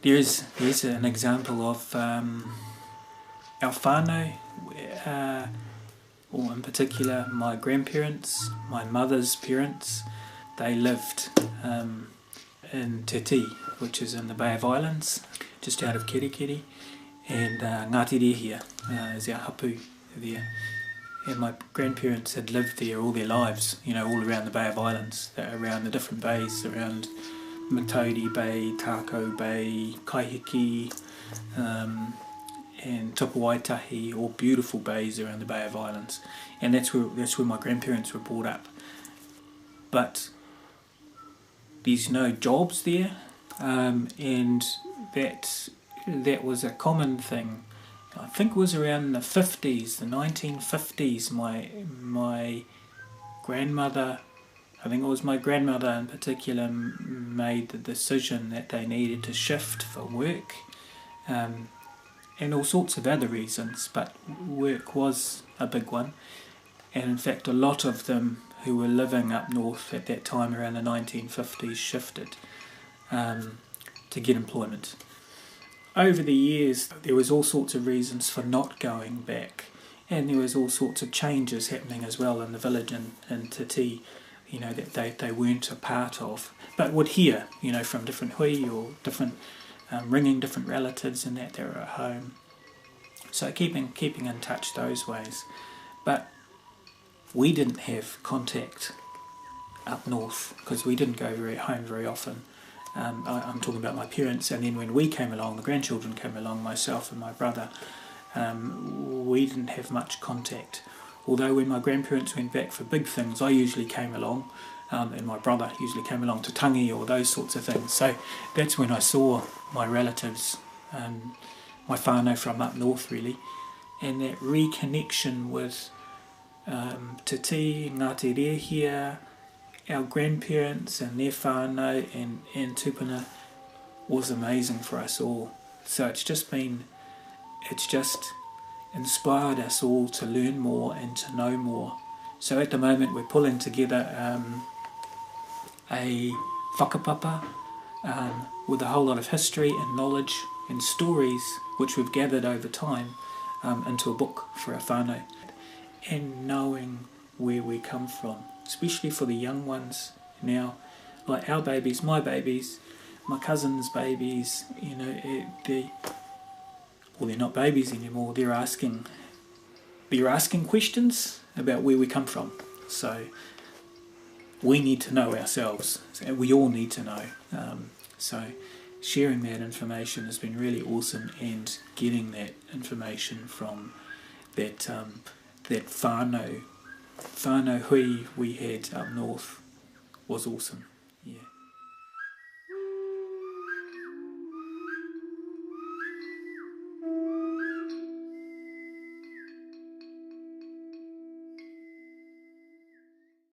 There's an example of our whānau, or in particular my grandparents, my mother's parents. They lived in Te Tī, which is in the Bay of Islands, just out of Kerikeri, and Ngāti Rehia is our hapu there. And my grandparents had lived there all their lives, all around the Bay of Islands, around the different bays, around Matauri Bay, Tako Bay, Kaihiki, and Tupuaitahi, all beautiful bays around the Bay of Islands. And that's where my grandparents were brought up. But there's no jobs there, and that was a common thing. I think it was around the 50s, the 1950s, my grandmother, I think it was my grandmother in particular, made the decision that they needed to shift for work, and all sorts of other reasons, but work was a big one. And in fact a lot of them who were living up north at that time around the 1950s shifted to get employment. Over the years there was all sorts of reasons for not going back, and there was all sorts of changes happening as well in the village in Te Tī, that they weren't a part of, but would hear, from different hui or different ringing different relatives and that they were at home. So keeping in touch those ways. But we didn't have contact up north because we didn't go home very often. I'm talking about my parents, and then when we came along, the grandchildren came along, myself and my brother, we didn't have much contact. Although when my grandparents went back for big things, I usually came along, and my brother usually came along to tangi or those sorts of things. So that's when I saw my relatives, my whānau from up north really, and that reconnection with Te Tī, Ngāti Rehia, our grandparents and their whānau and tupuna was amazing for us all. So it's just inspired us all to learn more and to know more. So at the moment we're pulling together a whakapapa with a whole lot of history and knowledge and stories which we've gathered over time into a book for our whānau, and knowing where we come from, especially for the young ones now, like our babies, my cousins' babies, they're not babies anymore, they're asking questions about where we come from. So we need to know ourselves, we all need to know. So sharing that information has been really awesome, and getting that information from that whānau hui we had up north was awesome. Yeah.